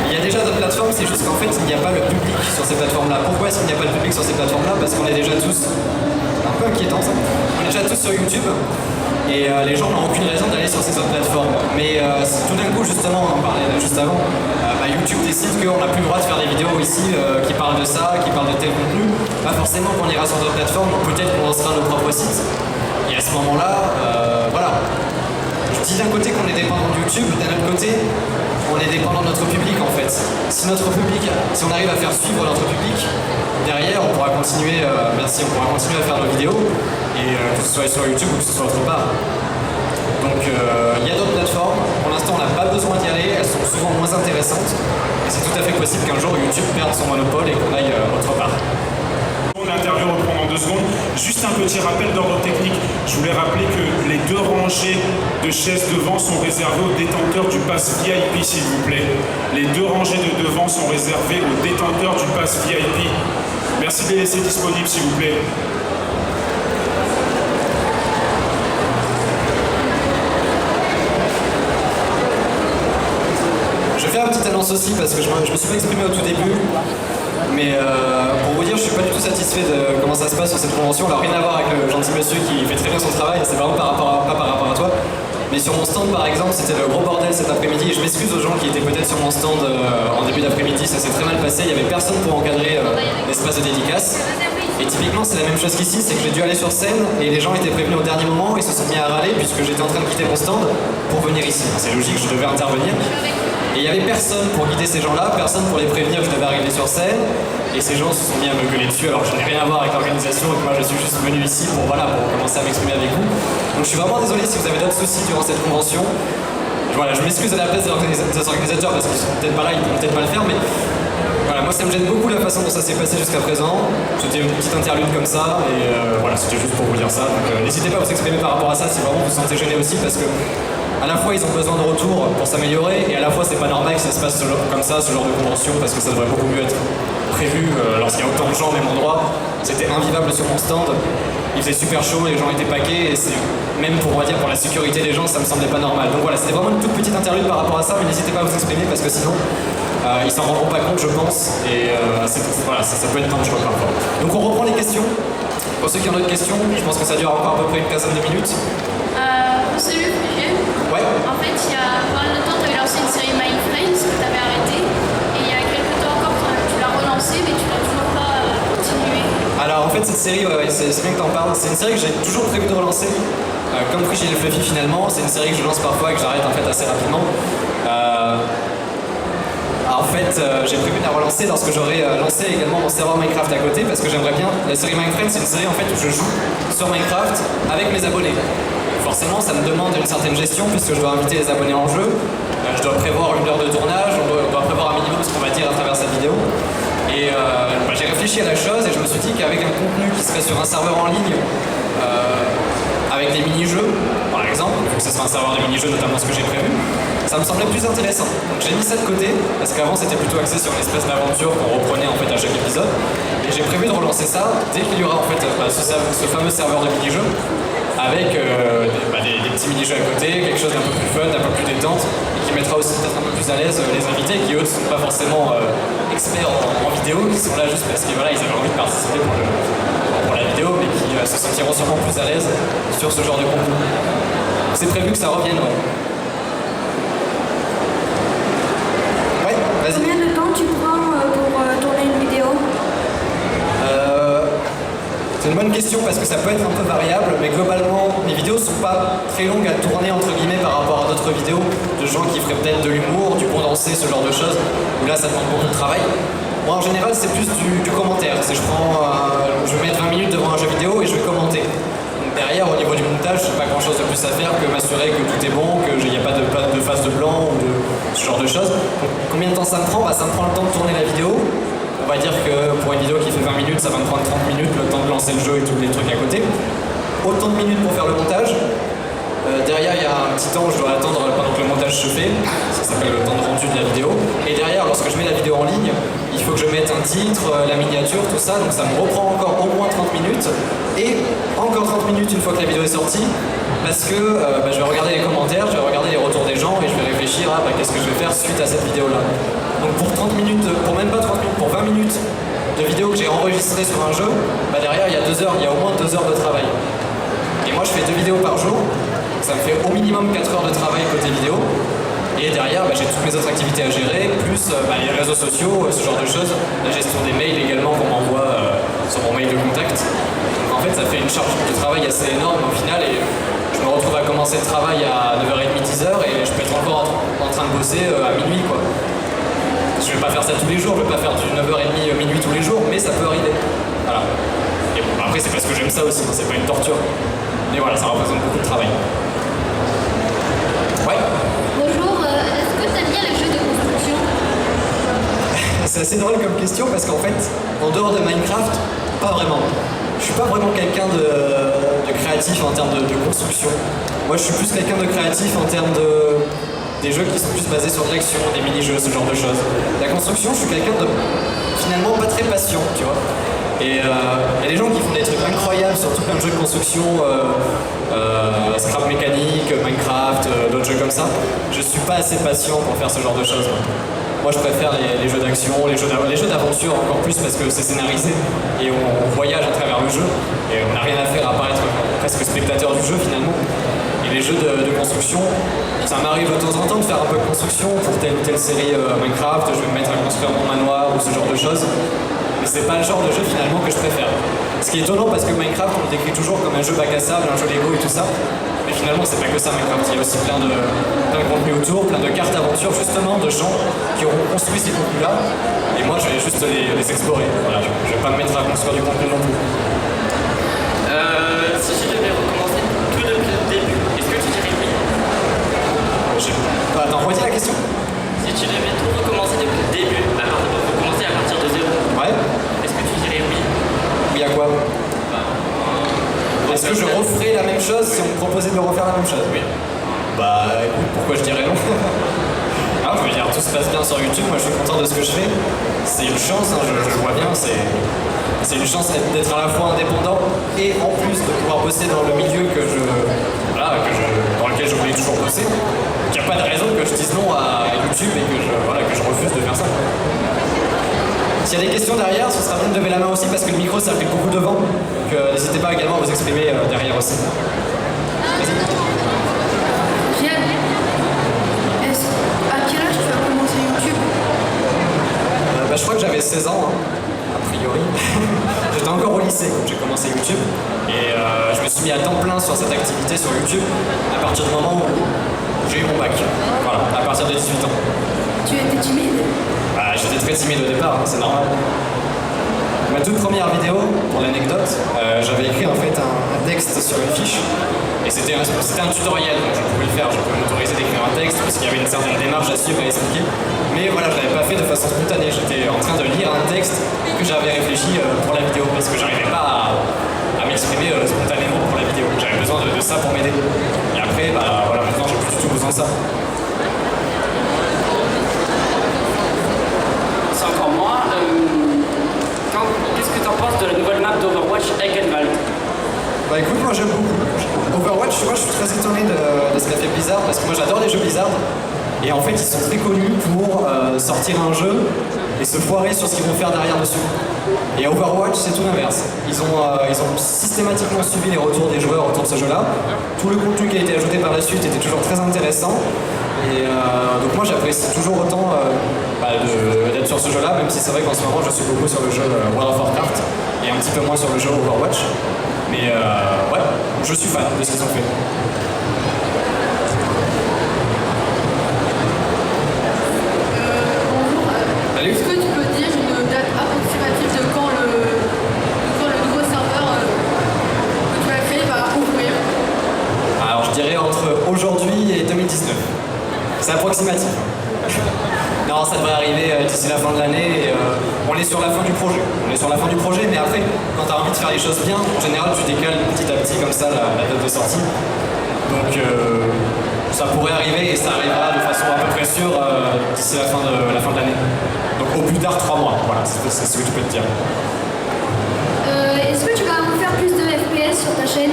Il y a déjà d'autres plateformes, c'est juste qu'en fait il n'y a pas le public sur ces plateformes-là. Pourquoi est-ce qu'il n'y a pas le public sur ces plateformes-là? Parce qu'on est déjà tous... un peu inquiétant ça. On est déjà tous sur YouTube. Et les gens n'ont aucune raison d'aller sur ces autres plateformes. Mais tout d'un coup, justement, on en parlait juste avant, YouTube décide qu'on n'a plus le droit de faire des vidéos ici qui parlent de ça, qui parlent de tel contenu. Pas forcément qu'on ira sur d'autres plateformes, peut-être qu'on lancera nos propres sites. Et à ce moment-là, voilà. Je dis d'un côté qu'on est dépendant de YouTube, d'un autre côté, on est dépendant de notre public en fait. Si on arrive à faire suivre notre public, derrière on pourra continuer, on pourra continuer à faire nos vidéos, et que ce soit sur YouTube ou que ce soit autre part. Donc il y a d'autres plateformes, pour l'instant on n'a pas besoin d'y aller, elles sont souvent moins intéressantes, et c'est tout à fait possible qu'un jour YouTube perde son monopole et qu'on aille autre part. L'interview reprend dans 2 secondes. Juste un petit rappel d'ordre technique. Je voulais rappeler que les 2 rangées de chaises devant sont réservées aux détenteurs du pass VIP, s'il vous plaît. Les 2 rangées de devant sont réservées aux détenteurs du pass VIP. Merci de les laisser disponibles, s'il vous plaît. Je vais faire une petite annonce aussi parce que je me suis pas exprimé au tout début. Mais pour vous dire, je suis pas du tout satisfait de comment ça se passe sur cette convention. Alors rien à voir avec le gentil monsieur qui fait très bien son travail, c'est vraiment pas par rapport à toi. Mais Mais sur mon stand par exemple, c'était le gros bordel cet après-midi et je m'excuse aux gens qui étaient peut-être sur mon stand en début d'après-midi, ça s'est très mal passé, il n'y avait personne pour encadrer l'espace de dédicace. Et typiquement c'est la même chose qu'ici, c'est que j'ai dû aller sur scène et les gens étaient prévenus au dernier moment et se sont mis à râler puisque j'étais en train de quitter mon stand pour venir ici. C'est logique, je devais intervenir. Et il n'y avait personne pour guider ces gens-là, personne pour les prévenir que je devais arriver sur scène. Et ces gens se sont mis à me gueuler dessus alors que je n'ai rien à voir avec l'organisation et que moi je suis juste venu ici pour commencer à m'exprimer avec vous. Donc je suis vraiment désolé si vous avez d'autres soucis durant cette convention. Voilà, je m'excuse à la place des organisateurs parce qu'ils sont peut-être pas là, ils pourront peut-être pas le faire, mais voilà, moi ça me gêne beaucoup la façon dont ça s'est passé jusqu'à présent. C'était une petite interlude comme ça et voilà, c'était juste pour vous dire ça. Donc n'hésitez pas à vous exprimer par rapport à ça si vraiment vous vous sentez gêné aussi parce que à la fois ils ont besoin de retour pour s'améliorer et à la fois c'est pas normal que ça se passe comme ça, ce genre de convention, parce que ça devrait beaucoup mieux être prévu lorsqu'il y a autant de gens au même endroit. C'était invivable sur mon stand, il faisait super chaud, les gens étaient paquets et c'est même pour, on va dire, pour la sécurité des gens ça me semblait pas normal. Donc voilà, c'était vraiment une toute petite interlude par rapport à ça, mais n'hésitez pas à vous exprimer parce que sinon ils s'en rendront pas compte je pense et voilà, ça peut être dangereux parfois. Donc on reprend les questions. Pour ceux qui ont d'autres questions, je pense que ça dure encore à peu près une quinzaine de minutes. Salut Frigel. Ouais. En fait, il y a pas mal de temps, tu avais lancé une série My Friends que tu avais arrêtée. Et il y a quelques temps encore, tu l'as relancée, mais tu l'as toujours pas continuée. Alors en fait, cette série, c'est bien que tu en parles. C'est une série que j'ai toujours prévu de relancer. Comme Frigel et Fluffy finalement, c'est une série que je lance parfois et que j'arrête en fait assez rapidement. En fait, j'ai prévu de la relancer lorsque j'aurai lancé également mon serveur Minecraft à côté parce que j'aimerais bien. La série Minecraft, c'est une série en fait où je joue sur Minecraft avec mes abonnés. Forcément, ça me demande une certaine gestion puisque je dois inviter les abonnés en jeu. Je dois prévoir une heure de tournage, on doit prévoir un minimum ce qu'on va dire à travers cette vidéo. Et j'ai réfléchi à la chose et je me suis dit qu'avec un contenu qui serait sur un serveur en ligne, avec des mini-jeux, par exemple, vu que ce sera un serveur de mini-jeux, notamment ce que j'ai prévu, ça me semblait plus intéressant. Donc j'ai mis ça de côté, parce qu'avant c'était plutôt axé sur une espèce d'aventure qu'on reprenait en fait à chaque épisode. Et j'ai prévu de relancer ça dès qu'il y aura en fait ce fameux serveur de mini-jeux, avec des petits mini-jeux à côté, quelque chose d'un peu plus fun, d'un peu plus détente, et qui mettra aussi peut-être un peu plus à l'aise les invités qui eux ne sont pas forcément experts en vidéo, qui sont là juste parce qu'ils ils avaient envie de participer pour la vidéo, mais qui se sentiront sûrement plus à l'aise sur ce genre de contenu. C'est prévu que ça revienne, ouais. Ouais, vas-y. Combien de temps tu prends pour tourner une vidéo? C'est une bonne question parce que ça peut être un peu variable, mais globalement, mes vidéos sont pas très longues à tourner entre guillemets par rapport à d'autres vidéos de gens qui feraient peut-être de l'humour, du condensé, ce genre de choses, où là ça demande beaucoup de travail. Moi en général c'est plus du commentaire, je vais mettre 20 minutes devant un jeu vidéo et je vais commenter. Donc derrière au niveau du montage, j'ai pas grand chose de plus à faire que m'assurer que tout est bon, qu'il n'y a pas de phase de blanc ou de ce genre de choses. Donc, combien de temps ça me prend? Ça me prend le temps de tourner la vidéo. On va dire que pour une vidéo qui fait 20 minutes, ça va me prendre 30 minutes, le temps de lancer le jeu et tous les trucs à côté. Autant de minutes pour faire le montage. Derrière, il y a un petit temps où je dois attendre pendant que le montage se fait. Ça s'appelle le temps de rendu de la vidéo. Et derrière, lorsque je mets la vidéo en ligne, il faut que je mette un titre, la miniature, tout ça. Donc ça me reprend encore au moins 30 minutes. Et encore 30 minutes une fois que la vidéo est sortie. Parce que je vais regarder les commentaires, je vais regarder les retours des gens et je vais réfléchir à qu'est-ce que je vais faire suite à cette vidéo-là. Donc pour 30 minutes, pour même pas 30 minutes, pour 20 minutes de vidéo que j'ai enregistré sur un jeu, derrière il y a 2 heures, il y a au moins 2 heures de travail. Et moi je fais 2 vidéos par jour, ça me fait au minimum 4 heures de travail côté vidéo. Et derrière j'ai toutes mes autres activités à gérer, plus les réseaux sociaux, ce genre de choses, la gestion des mails également qu'on m'envoie sur mon mail de contact. En fait ça fait une charge de travail assez énorme au final et je me retrouve à commencer le travail à 9h30, 10h et je peux être encore en train de bosser à minuit quoi. Je vais pas faire ça tous les jours, je vais pas faire du 9h30 minuit tous les jours, mais ça peut arriver. Voilà. Et bon, après c'est parce que j'aime ça aussi, c'est pas une torture. Mais voilà, ça représente beaucoup de travail. Ouais. Bonjour, est-ce que tu aimes bien les jeux de construction? C'est assez drôle comme question parce qu'en fait, en dehors de Minecraft, pas vraiment. Je suis pas vraiment quelqu'un de créatif en termes de construction. Moi je suis plus quelqu'un de créatif en termes des jeux qui sont plus basés sur de l'action, des mini-jeux, ce genre de choses. La construction, je suis quelqu'un de finalement pas très patient, tu vois. Et il y a des gens qui font des trucs incroyables sur tout plein de jeux de construction, Scrap Mécanique, Minecraft, d'autres jeux comme ça. Je suis pas assez patient pour faire ce genre de choses. Moi je préfère les jeux d'action, les jeux d'aventure encore plus parce que c'est scénarisé et on voyage à travers le jeu et on n'a rien à faire à part être presque spectateur du jeu finalement. Et les jeux de construction. Ça m'arrive de temps en temps de faire un peu de construction pour telle ou telle série Minecraft, je vais me mettre à construire mon manoir ou ce genre de choses. Mais c'est pas le genre de jeu finalement que je préfère. Ce qui est étonnant parce que Minecraft on le décrit toujours comme un jeu bac à sable, un jeu Lego et tout ça. Mais finalement c'est pas que ça Minecraft, il y a aussi plein de contenu autour, plein de cartes aventures justement, de gens qui auront construit ces contenus là. Et moi je vais juste les explorer. Voilà, je vais pas me mettre à construire du contenu non plus. Si je devais recommencer tout depuis le début, est-ce que tu dirais oui? Attends, redis la question. Si tu devais tout recommencer depuis le début, recommencer à partir de zéro, Ouais. est-ce que tu dirais oui? Oui à quoi? Est-ce que je referais la même chose si on me proposait de refaire la même chose? Oui. Bah écoute, pourquoi je dirais non? Ah, je veux dire, tout se passe bien sur YouTube, moi je suis content de ce que je fais. C'est une chance, hein, je vois bien, c'est une chance d'être à la fois indépendant et en plus de pouvoir bosser dans le milieu dans lequel je voulais toujours bosser. Il n'y a pas de raison que je dise non à YouTube et que je refuse de faire ça. S'il y a des questions derrière, ce sera bien de lever la main aussi parce que le micro ça fait beaucoup de vent. Donc n'hésitez pas également à vous exprimer derrière aussi. À quel âge tu as commencé YouTube? Je crois que j'avais 16 ans, hein, a priori. J'étais encore au lycée quand j'ai commencé YouTube. Et je me suis mis à temps plein sur cette activité sur YouTube à partir du moment où j'ai eu mon bac. Voilà, à partir de 18 ans. Tu étais timide? J'étais très timide au départ, hein, c'est normal. Ma toute première vidéo, pour l'anecdote, j'avais écrit en fait un texte sur une fiche. Et c'était un tutoriel, donc je pouvais le faire, je pouvais m'autoriser d'écrire un texte parce qu'il y avait une certaine démarche à suivre et à expliquer. Mais voilà, je l'avais pas fait de façon spontanée, j'étais en train de lire un texte que j'avais réfléchi pour la vidéo parce que j'arrivais pas à m'exprimer spontanément pour la vidéo. J'avais besoin de ça pour m'aider. Et après, maintenant j'ai plus du tout besoin de ça. C'est encore moi. Qu'est-ce que tu en penses de la nouvelle map d'Overwatch Eggenwald? Bah écoute, moi j'aime beaucoup. Overwatch, tu vois, je suis très étonné de ce qu'a fait Blizzard parce que moi j'adore les jeux Blizzard et en fait ils sont très connus pour sortir un jeu et se foirer sur ce qu'ils vont faire derrière dessus. Et Overwatch c'est tout l'inverse. Ils ont systématiquement suivi les retours des joueurs autour de ce jeu-là. Tout le contenu qui a été ajouté par la suite était toujours très intéressant. Et donc moi j'apprécie toujours autant d'être sur ce jeu-là, même si c'est vrai qu'en ce moment je suis beaucoup sur le jeu World of Warcraft et un petit peu moins sur le jeu Overwatch. Mais ouais, je suis fan de ce qu'ils ont fait. Bonjour. Est-ce que tu peux dire une date approximative de quand le nouveau serveur que tu as créé va ouvrir? Alors je dirais entre aujourd'hui et 2019. C'est approximatif. Non, ça devrait arriver d'ici la fin de l'année. On est sur la fin du projet. Mais après, quand tu as envie de faire les choses bien, en général, tu décales petit à petit comme ça la date de sortie. Donc ça pourrait arriver et ça arrivera de façon à peu près sûre d'ici la fin de l'année. Donc au plus tard 3 mois. Voilà, c'est ce que tu peux te dire. Est-ce que tu vas faire plus de FPS sur ta chaîne?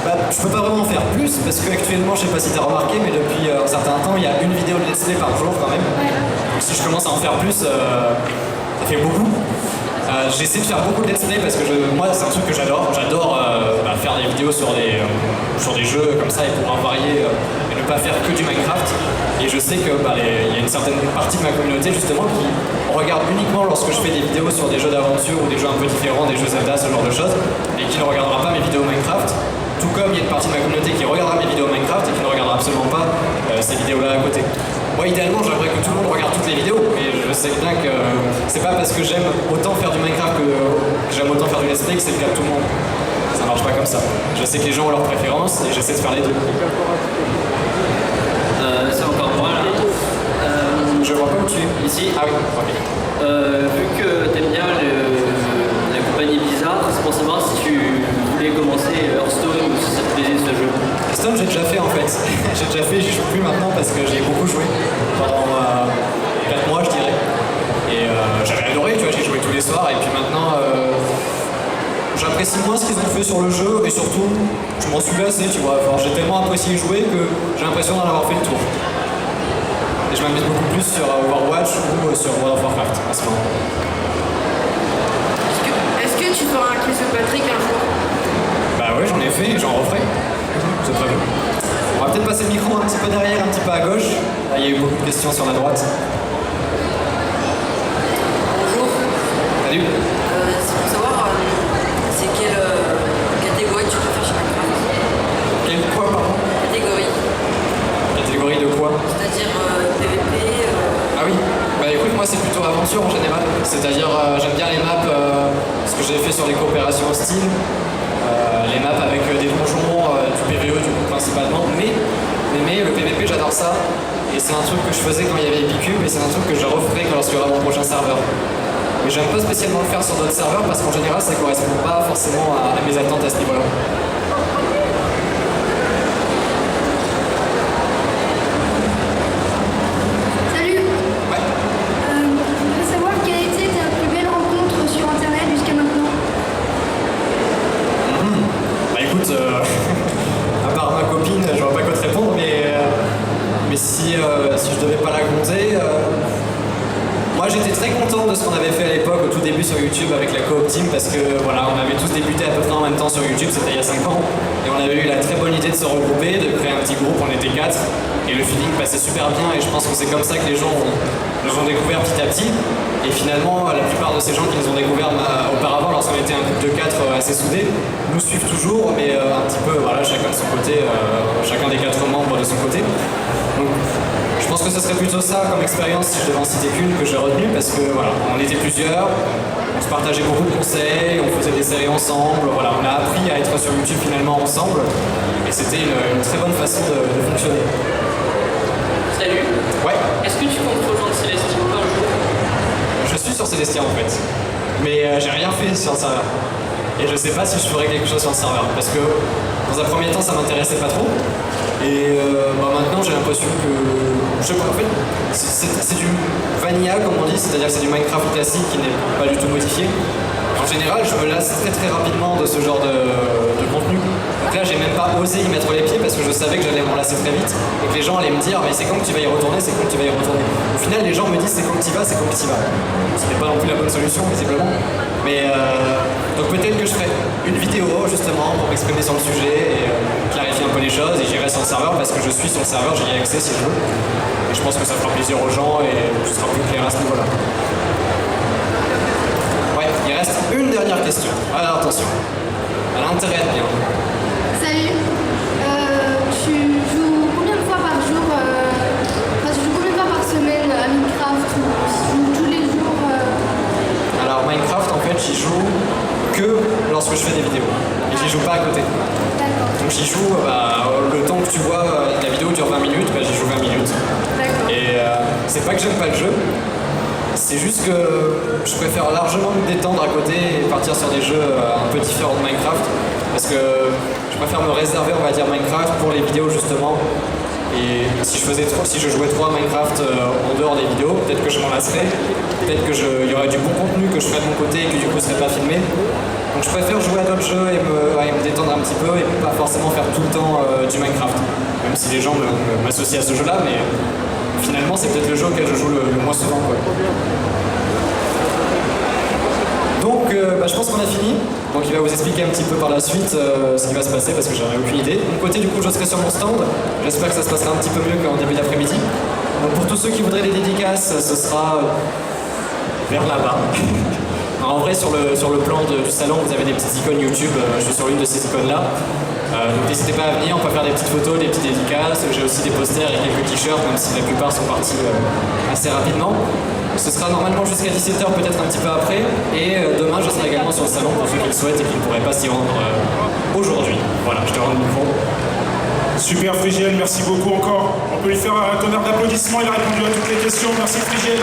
Je peux pas vraiment faire plus parce qu'actuellement, je sais pas si tu as remarqué, mais depuis un certain temps, il y a une vidéo de let's play par jour quand même. Donc si je commence à en faire plus, ça fait beaucoup. J'essaie de faire beaucoup de let's play parce que moi c'est un truc que j'adore. J'adore faire des vidéos sur des jeux comme ça et pouvoir varier et ne pas faire que du Minecraft. Et je sais qu'il y a une certaine partie de ma communauté justement qui regarde uniquement lorsque je fais des vidéos sur des jeux d'aventure ou des jeux un peu différents, des jeux Zelda, ce genre de choses, et qui ne regardera pas mes vidéos Minecraft. Tout comme il y a une partie de ma communauté qui regardera mes vidéos Minecraft et qui ne regardera absolument pas ces vidéos-là à côté. Moi, idéalement, j'aimerais que tout le monde regarde toutes les vidéos, mais je sais bien que c'est pas parce que j'aime autant faire du Minecraft que j'aime autant faire du let's play que c'est le cas de tout le monde. Ça marche pas comme ça. Je sais que les gens ont leurs préférences et j'essaie de faire les deux. C'est encore moi là. Je vois pas où tu es. Ici. Ah oui, ok. Vu que t'aimes bien la compagnie Blizzard, c'est pour savoir si tu voulais commencer Hearthstone ou si ça te plaisait ce jeu. Hearthstone, j'ai déjà fait en fait. J'y joue plus maintenant parce que j'ai beaucoup joué pendant 4 mois, je dirais. Et j'avais adoré, tu vois, j'ai joué tous les soirs et puis maintenant j'apprécie moins ce qu'ils ont fait sur le jeu et surtout je m'en suis lassé, tu vois. Enfin, j'ai tellement apprécié jouer que j'ai l'impression d'en avoir fait le tour. Et je m'amuse beaucoup plus sur Overwatch ou sur World of Warcraft en ce moment. Est-ce que tu feras un quiz de Patrick un jour? Bah ouais, j'en ai fait et j'en referai. C'est très bien. peut-être passer le micro un petit peu derrière, un petit peu à gauche. Là, il y a eu beaucoup de questions sur la droite. Bonjour. Salut. C'est pour savoir, c'est quelle catégorie tu préfères chez Minecraft? Quelle quoi, pardon? Catégorie. Catégorie de quoi? C'est-à-dire PVP. Ah oui, bah écoute, moi c'est plutôt aventure en général. C'est-à-dire, j'aime bien les maps, ce que j'ai fait sur les coopérations hostiles, les maps avec des donjons, du PVE du coup principalement, mais le PVP j'adore ça. Et c'est un truc que je faisais quand il y avait Epicube et c'est un truc que je referai lorsqu'il y aura mon prochain serveur. Mais j'aime pas spécialement le faire sur d'autres serveurs parce qu'en général ça correspond pas forcément à mes attentes à ce niveau-là. Salut. Ouais. Je voudrais savoir quelle a été ta plus belle rencontre sur Internet jusqu'à maintenant. Bah écoute, à part ma copine, j'aurais pas quoi te répondre, mais si je devais pas la compter, moi j'étais très content de ce qu'on avait fait à l'époque, au tout début sur YouTube avec la Coop Team, parce que voilà, on avait tous débuté à peu près en même temps sur YouTube, c'était il y a 5 ans, et on avait eu la très bonne idée de se regrouper, de créer un petit groupe, on était 4, et le feeling passait super bien, et je pense que c'est comme ça que les gens nous ont découvert petit à petit, et finalement la plupart de ces gens qui nous ont découvert auparavant, lorsqu'on était un groupe de 4 assez soudés, nous suivent toujours, mais un petit peu, voilà, chacun de son côté, chacun des 4 membres de son côté. Donc, je pense que ce serait plutôt ça comme expérience, si je devais en citer qu'une, que j'ai retenue, parce que voilà, on était plusieurs, on se partageait beaucoup de conseils, on faisait des séries ensemble, voilà, on a appris à être sur YouTube finalement ensemble, et c'était une très bonne façon de fonctionner. Salut. Ouais. Est-ce que tu comptes rejoindre Célestia un jour? Je suis sur Célestia en fait, mais j'ai rien fait sur le serveur. Et je sais pas si je ferais quelque chose sur le serveur, parce que dans un premier temps ça m'intéressait pas trop, et maintenant j'ai l'impression que, je sais pas, en fait, c'est du vanilla comme on dit, c'est-à-dire que c'est du Minecraft classique qui n'est pas du tout modifié. En général, je me lasse très rapidement de ce genre de contenu. Donc là, j'ai même pas osé y mettre les pieds parce que je savais que j'allais m'en lasser très vite et que les gens allaient me dire mais c'est quand que tu vas y retourner, c'est quand que tu vas y retourner. Au final, les gens me disent c'est quand que tu vas, c'est quand que tu vas. Ce n'est pas non plus la bonne solution, visiblement. Mais donc peut-être que je ferai une vidéo justement pour m'exprimer sur le sujet et clarifier un peu les choses et j'irai sur le serveur parce que je suis sur le serveur, j'y ai accès si je veux. Et je pense que ça fera plaisir aux gens et ce sera plus clair à ce niveau-là. Ouais, il reste une dernière question. Alors attention, elle a intérêt à être bien. Salut. Tu joues combien de fois par jour tu joues combien de fois par semaine à Minecraft ou tu joues tous les jours Alors Minecraft, en fait, j'y joue que lorsque je fais des vidéos. Et j'y joue pas à côté. D'accord. Donc j'y joue, le temps que tu vois, la vidéo dure 20 minutes, j'y joue 20 minutes. D'accord. Et c'est pas que j'aime pas le jeu, c'est juste que je préfère largement me détendre à côté et partir sur des jeux un peu différents de Minecraft. Parce que je préfère me réserver, on va dire, Minecraft pour les vidéos justement. Et si je jouais trop à Minecraft en dehors des vidéos, peut-être que je m'en lasserais, peut-être qu'il y aurait du bon contenu que je ferais de mon côté et que du coup ne serait pas filmé. Donc je préfère jouer à d'autres jeux et me détendre un petit peu et pas forcément faire tout le temps du Minecraft. Même si les gens m'associent à ce jeu-là, mais finalement c'est peut-être le jeu auquel je joue le moins souvent, quoi. Donc je pense qu'on a fini. Donc il va vous expliquer un petit peu par la suite ce qui va se passer parce que j'en ai aucune idée. De mon côté du coup je serai sur mon stand. J'espère que ça se passera un petit peu mieux qu'en début d'après-midi. Donc pour tous ceux qui voudraient des dédicaces, ce sera vers là-bas. En vrai sur le plan du salon vous avez des petites icônes YouTube, je suis sur une de ces icônes là. Donc n'hésitez pas à venir, on peut faire des petites photos, des petites dédicaces. J'ai aussi des posters et quelques t-shirts même si la plupart sont partis assez rapidement. Ce sera normalement jusqu'à 17h, peut-être un petit peu après. Et demain, je serai également sur le salon pour ceux qui le souhaitent et qui ne pourraient pas s'y rendre aujourd'hui. Voilà, je te rends le micro. Super Frigiel, merci beaucoup encore. On peut lui faire un tonnerre d'applaudissements, il a répondu à toutes les questions. Merci Frigiel.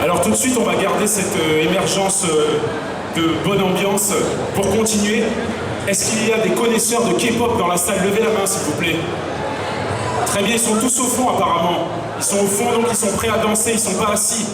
Alors tout de suite, on va garder cette émergence de bonne ambiance pour continuer. Est-ce qu'il y a des connaisseurs de K-pop dans la salle? Levez la main s'il vous plaît. Très bien, ils sont tous au fond apparemment. Ils sont au fond donc ils sont prêts à danser, ils ne sont pas assis.